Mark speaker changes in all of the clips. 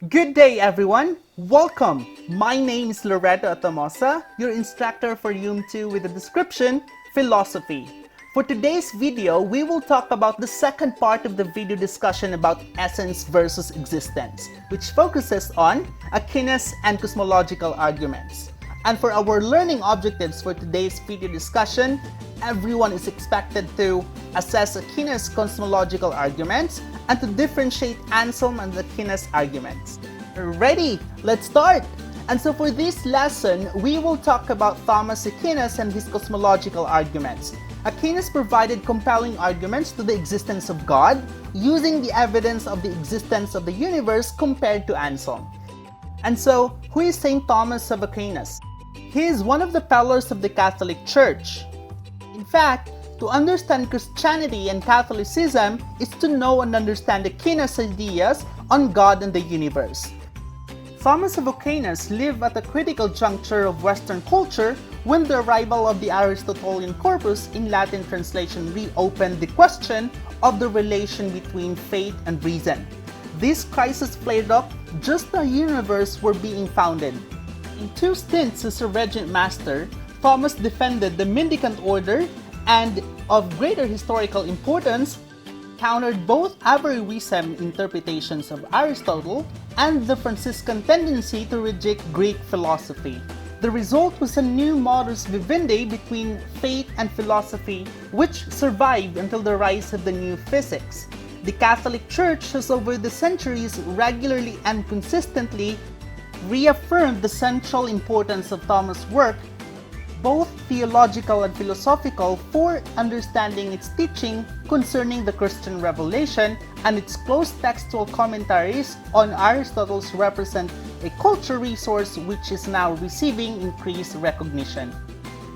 Speaker 1: Good day, everyone. Welcome. My name is Loreto Atamosa, your instructor for UM2 with the description Philosophy. For today's video, we will talk about the second part of the video discussion about essence versus existence, which focuses on Aquinas and cosmological arguments. And for our learning objectives for today's video discussion, everyone is expected to assess Aquinas' cosmological arguments and to differentiate Anselm and Aquinas' arguments. Ready? Let's start! And so for this lesson, we will talk about Thomas Aquinas and his cosmological arguments. Aquinas provided compelling arguments to the existence of God using the evidence of the existence of the universe compared to Anselm. And so, who is St. Thomas of Aquinas? He is one of the pillars of the Catholic Church. In fact, to understand Christianity and Catholicism is to know and understand Aquinas' ideas on God and the universe. Thomas of Aquinas lived at a critical juncture of Western culture when the arrival of the Aristotelian corpus in Latin translation reopened the question of the relation between faith and reason. This crisis flared up just as the universe were being founded. In two stints as a regent master, Thomas defended the mendicant order and, of greater historical importance, countered both Averroism interpretations of Aristotle and the Franciscan tendency to reject Greek philosophy. The result was a new modus vivendi between faith and philosophy, which survived until the rise of the new physics. The Catholic Church has over the centuries regularly and consistently reaffirmed the central importance of Thomas' work, both theological and philosophical, for understanding its teaching concerning the Christian revelation, and its close textual commentaries on Aristotle's represent a cultural resource which is now receiving increased recognition.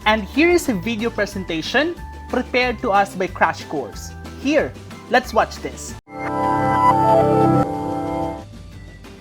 Speaker 1: And here is a video presentation prepared to us by Crash Course. Here, let's watch this.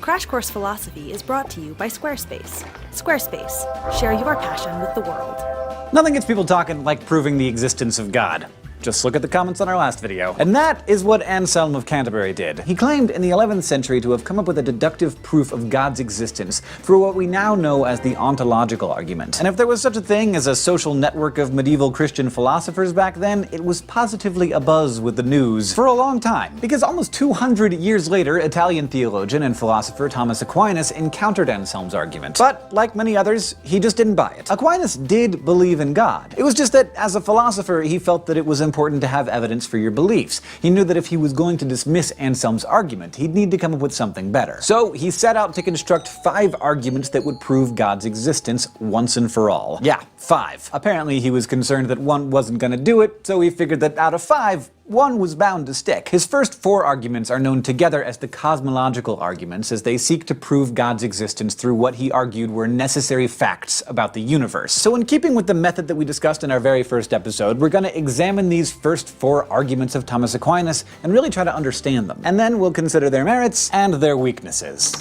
Speaker 2: Crash Course Philosophy is brought to you by Squarespace. Squarespace, share your passion with the world.
Speaker 3: Nothing gets people talking like proving the existence of God. Just look at the comments on our last video. And that is what Anselm of Canterbury did. He claimed in the 11th century to have come up with a deductive proof of God's existence through what we now know as the ontological argument. And if there was such a thing as a social network of medieval Christian philosophers back then, it was positively abuzz with the news for a long time. Because almost 200 years later, Italian theologian and philosopher Thomas Aquinas encountered Anselm's argument. But, like many others, he just didn't buy it. Aquinas did believe in God. It was just that, as a philosopher, he felt that it was important to have evidence for your beliefs. He knew that if he was going to dismiss Anselm's argument, he'd need to come up with something better. So he set out to construct 5 arguments that would prove God's existence once and for all. Yeah, 5. Apparently he was concerned that one wasn't gonna do it, so he figured that out of 5, one was bound to stick. His first 4 arguments are known together as the Cosmological Arguments, as they seek to prove God's existence through what he argued were necessary facts about the universe. So in keeping with the method that we discussed in our very first episode, we're going to examine these first 4 arguments of Thomas Aquinas and really try to understand them. And then we'll consider their merits and their weaknesses.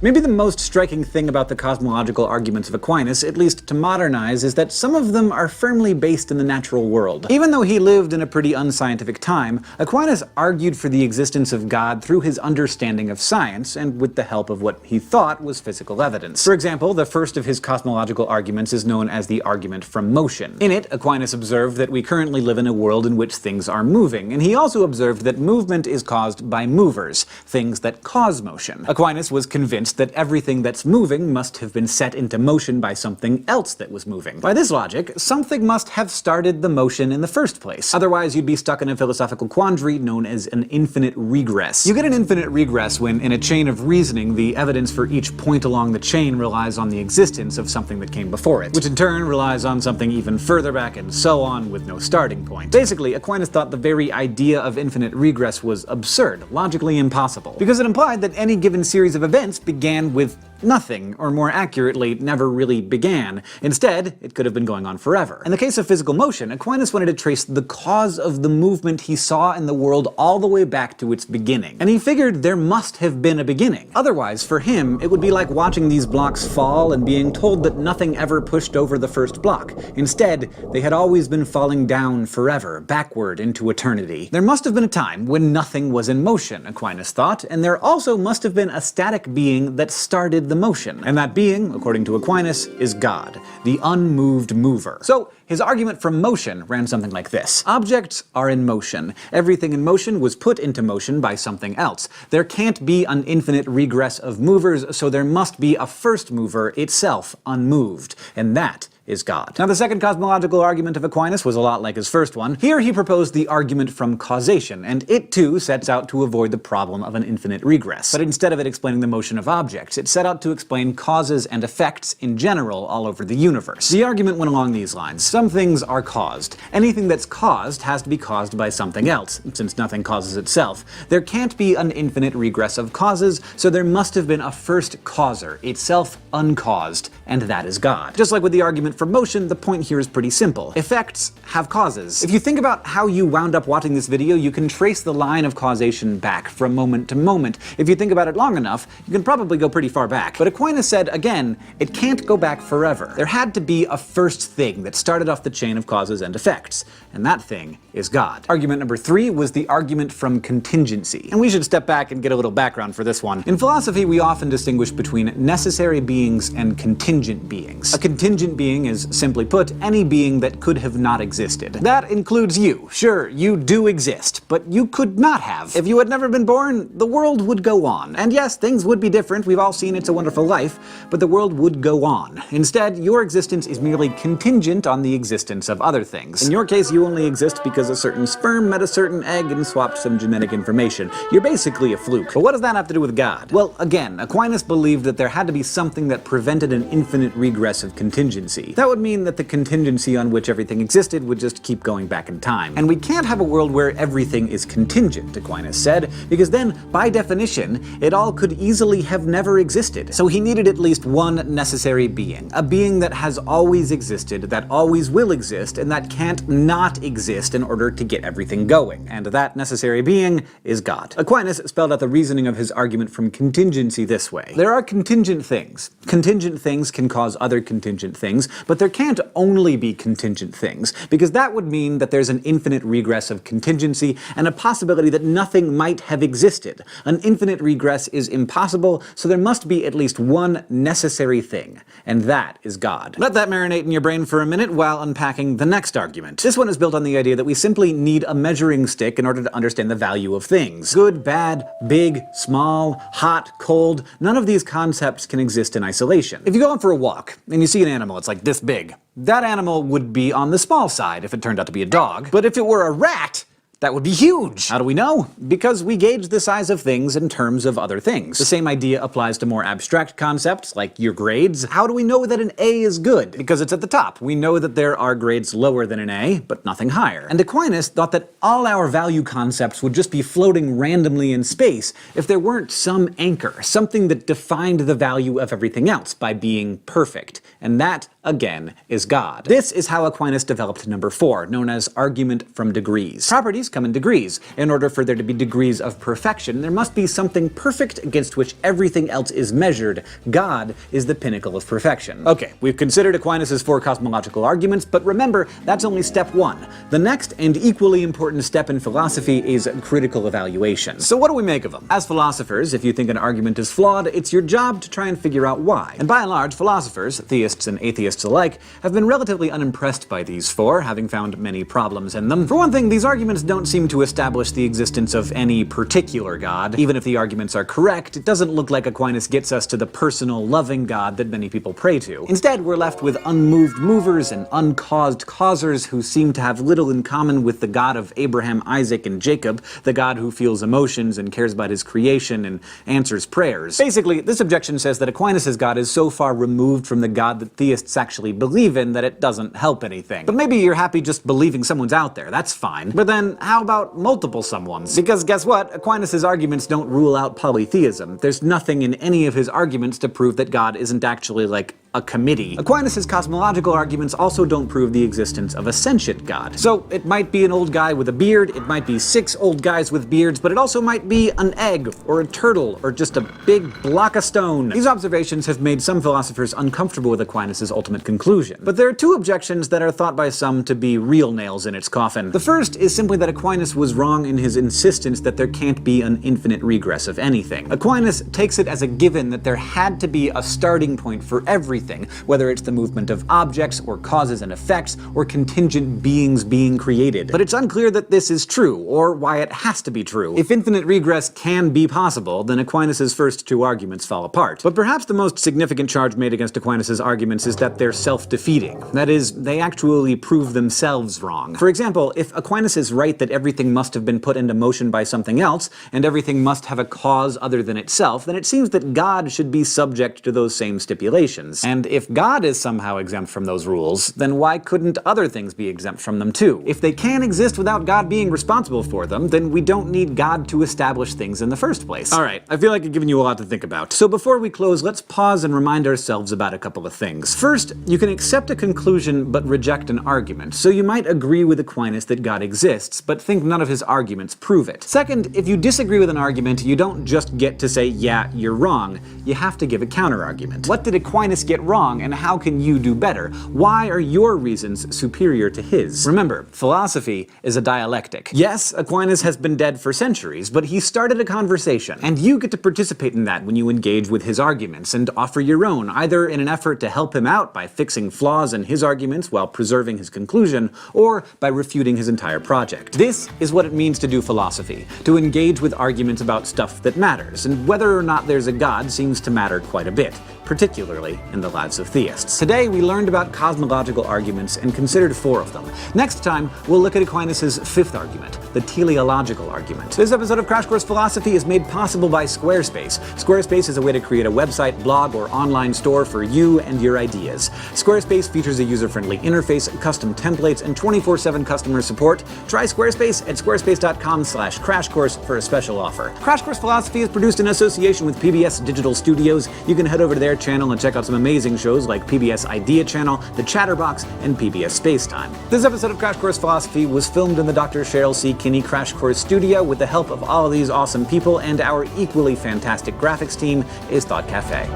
Speaker 3: Maybe the most striking thing about the cosmological arguments of Aquinas, at least to modernize, is that some of them are firmly based in the natural world. Even though he lived in a pretty unscientific time, Aquinas argued for the existence of God through his understanding of science, and with the help of what he thought was physical evidence. For example, the first of his cosmological arguments is known as the argument from motion. In it, Aquinas observed that we currently live in a world in which things are moving, and he also observed that movement is caused by movers, things that cause motion. Aquinas was convinced that everything that's moving must have been set into motion by something else that was moving. By this logic, something must have started the motion in the first place. Otherwise, you'd be stuck in a philosophical quandary known as an infinite regress. You get an infinite regress when, in a chain of reasoning, the evidence for each point along the chain relies on the existence of something that came before it, which in turn relies on something even further back, and so on, with no starting point. Basically, Aquinas thought the very idea of infinite regress was absurd, logically impossible, because it implied that any given series of events began with nothing, or more accurately, never really began. Instead, it could have been going on forever. In the case of physical motion, Aquinas wanted to trace the cause of the movement he saw in the world all the way back to its beginning. And he figured there must have been a beginning. Otherwise, for him, it would be like watching these blocks fall and being told that nothing ever pushed over the first block. Instead, they had always been falling down forever, backward into eternity. There must have been a time when nothing was in motion, Aquinas thought, and there also must have been a static being that started the motion. And that being, according to Aquinas, is God, the unmoved mover. So, his argument from motion ran something like this. Objects are in motion. Everything in motion was put into motion by something else. There can't be an infinite regress of movers, so there must be a first mover, itself unmoved. And that is God. Now, the second cosmological argument of Aquinas was a lot like his first one. Here he proposed the argument from causation, and it too sets out to avoid the problem of an infinite regress. But instead of it explaining the motion of objects, it set out to explain causes and effects in general all over the universe. The argument went along these lines. Some things are caused. Anything that's caused has to be caused by something else, since nothing causes itself. There can't be an infinite regress of causes, so there must have been a first causer, itself uncaused, and that is God. Just like with the argument for motion, the point here is pretty simple. Effects have causes. If you think about how you wound up watching this video, you can trace the line of causation back from moment to moment. If you think about it long enough, you can probably go pretty far back. But Aquinas said, again, it can't go back forever. There had to be a first thing that started off the chain of causes and effects, and that thing is God. Argument number 3 was the argument from contingency. And we should step back and get a little background for this one. In philosophy, we often distinguish between necessary beings and contingent beings. A contingent being is, simply put, any being that could have not existed. That includes you. Sure, you do exist, but you could not have. If you had never been born, the world would go on. And yes, things would be different. We've all seen It's a Wonderful Life, but the world would go on. Instead, your existence is merely contingent on the existence of other things. In your case, you only exist because a certain sperm met a certain egg and swapped some genetic information. You're basically a fluke. But what does that have to do with God? Well, again, Aquinas believed that there had to be something that prevented an infinite regress of contingency. That would mean that the contingency on which everything existed would just keep going back in time. And we can't have a world where everything is contingent, Aquinas said, because then, by definition, it all could easily have never existed. So he needed at least one necessary being. A being that has always existed, that always will exist, and that can't not exist in order to get everything going. And that necessary being is God. Aquinas spelled out the reasoning of his argument from contingency this way. There are contingent things. Contingent things can cause other contingent things, but there can't only be contingent things, because that would mean that there's an infinite regress of contingency and a possibility that nothing might have existed. An infinite regress is impossible, so there must be at least one necessary thing, and that is God. Let that marinate in your brain for a minute while unpacking the next argument. This one is built on the idea that we simply need a measuring stick in order to understand the value of things. Good, bad, big, small, hot, cold, none of these concepts can exist in isolation. If you go out for a walk and you see an animal, it's like this big. That animal would be on the small side if it turned out to be a dog. But if it were a rat, that would be huge! How do we know? Because we gauge the size of things in terms of other things. The same idea applies to more abstract concepts, like your grades. How do we know that an A is good? Because it's at the top. We know that there are grades lower than an A, but nothing higher. And Aquinas thought that all our value concepts would just be floating randomly in space if there weren't some anchor, something that defined the value of everything else by being perfect. And that, again, is God. This is how Aquinas developed number 4, known as argument from degrees. Properties come in degrees. In order for there to be degrees of perfection, there must be something perfect against which everything else is measured. God is the pinnacle of perfection. Okay, we've considered Aquinas' 4 cosmological arguments, but remember, that's only step 1. The next and equally important step in philosophy is critical evaluation. So what do we make of them? As philosophers, if you think an argument is flawed, it's your job to try and figure out why. And by and large, philosophers, theists and atheists alike, have been relatively unimpressed by these 4, having found many problems in them. For one thing, these arguments don't seem to establish the existence of any particular God. Even if the arguments are correct, it doesn't look like Aquinas gets us to the personal, loving God that many people pray to. Instead, we're left with unmoved movers and uncaused causers who seem to have little in common with the God of Abraham, Isaac, and Jacob, the God who feels emotions and cares about his creation and answers prayers. Basically, this objection says that Aquinas' God is so far removed from the God that theists actually believe in that it doesn't help anything. But maybe you're happy just believing someone's out there, that's fine. But then, how about multiple someones? Because guess what? Aquinas' arguments don't rule out polytheism. There's nothing in any of his arguments to prove that God isn't actually, like, a committee. Aquinas' cosmological arguments also don't prove the existence of a sentient God. So it might be an old guy with a beard, it might be 6 old guys with beards, but it also might be an egg, or a turtle, or just a big block of stone. These observations have made some philosophers uncomfortable with Aquinas' ultimate conclusion. But there are 2 objections that are thought by some to be real nails in its coffin. The first is simply that Aquinas was wrong in his insistence that there can't be an infinite regress of anything. Aquinas takes it as a given that there had to be a starting point for everything, whether it's the movement of objects, or causes and effects, or contingent beings being created. But it's unclear that this is true, or why it has to be true. If infinite regress can be possible, then Aquinas' first 2 arguments fall apart. But perhaps the most significant charge made against Aquinas' arguments is that they're self-defeating. That is, they actually prove themselves wrong. For example, if Aquinas is right that everything must have been put into motion by something else, and everything must have a cause other than itself, then it seems that God should be subject to those same stipulations. And if God is somehow exempt from those rules, then why couldn't other things be exempt from them too? If they can exist without God being responsible for them, then we don't need God to establish things in the first place. Alright, I feel like I've given you a lot to think about. So before we close, let's pause and remind ourselves about a couple of things. First, you can accept a conclusion but reject an argument. So you might agree with Aquinas that God exists, but think none of his arguments prove it. Second, if you disagree with an argument, you don't just get to say, yeah, you're wrong. You have to give a counter-argument. What did Aquinas get wrong, and how can you do better? Why are your reasons superior to his? Remember, philosophy is a dialectic. Yes, Aquinas has been dead for centuries, but he started a conversation, and you get to participate in that when you engage with his arguments and offer your own, either in an effort to help him out by fixing flaws in his arguments while preserving his conclusion, or by refuting his entire project. This is what it means to do philosophy, to engage with arguments about stuff that matters, and whether or not there's a God seems to matter quite a bit, particularly in the lives of theists. Today we learned about cosmological arguments and considered 4 of them. Next time, we'll look at Aquinas' 5th argument, the teleological argument. This episode of Crash Course Philosophy is made possible by Squarespace. Squarespace is a way to create a website, blog, or online store for you and your ideas. Squarespace features a user-friendly interface, custom templates, and 24/7 customer support. Try Squarespace at squarespace.com/crashcourse for a special offer. Crash Course Philosophy is produced in association with PBS Digital Studios. You can head over to their channel and check out some amazing shows like PBS Idea Channel, The Chatterbox, and PBS Spacetime. This episode of Crash Course Philosophy was filmed in the Dr. Cheryl C. Kinney Crash Course studio with the help of all of these awesome people, and our equally fantastic graphics team is Thought Cafe.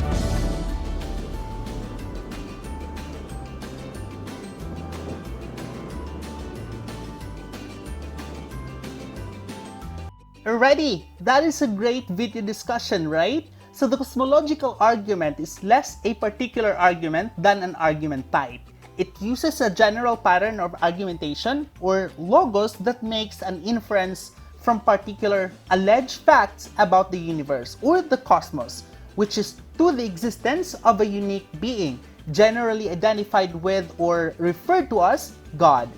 Speaker 1: Alrighty, that is a great video discussion, right? So the cosmological argument is less a particular argument than an argument type. It uses a general pattern of argumentation, or logos, that makes an inference from particular alleged facts about the universe or the cosmos, which is to the existence of a unique being, generally identified with or referred to as God.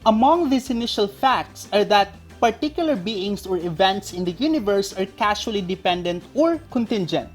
Speaker 1: Among these initial facts are that particular beings or events in the universe are causally dependent or contingent.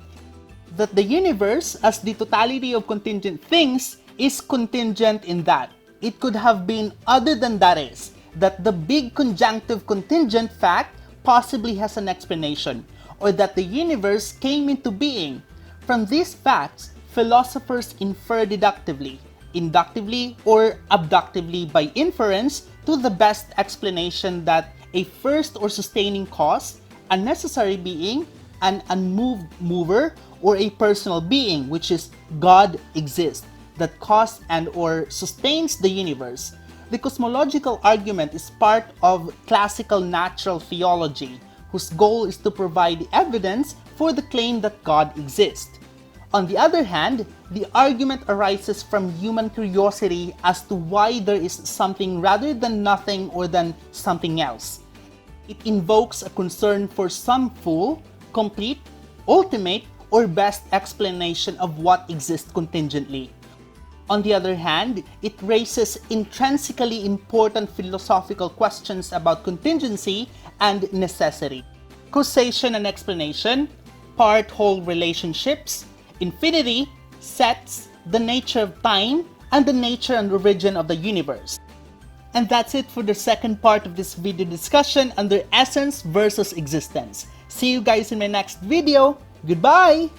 Speaker 1: That the universe, as the totality of contingent things, is contingent in that it could have been other than that is, that the big conjunctive contingent fact possibly has an explanation, or that the universe came into being. From these facts, philosophers infer deductively, inductively, or abductively by inference to the best explanation that a first or sustaining cause, a necessary being, an unmoved mover, or a personal being, which is God, exists, that caused and or sustains the universe. The cosmological argument is part of classical natural theology, whose goal is to provide evidence for the claim that God exists. On the other hand, the argument arises from human curiosity as to why there is something rather than nothing or than something else. It invokes a concern for some full, complete, ultimate, or best explanation of what exists contingently. On the other hand, it raises intrinsically important philosophical questions about contingency and necessity, causation and explanation, part-whole relationships, infinity, sets, the nature of time, and the nature and origin of the universe. And that's it for the second part of this video discussion under essence versus existence. See you guys in my next video. Goodbye!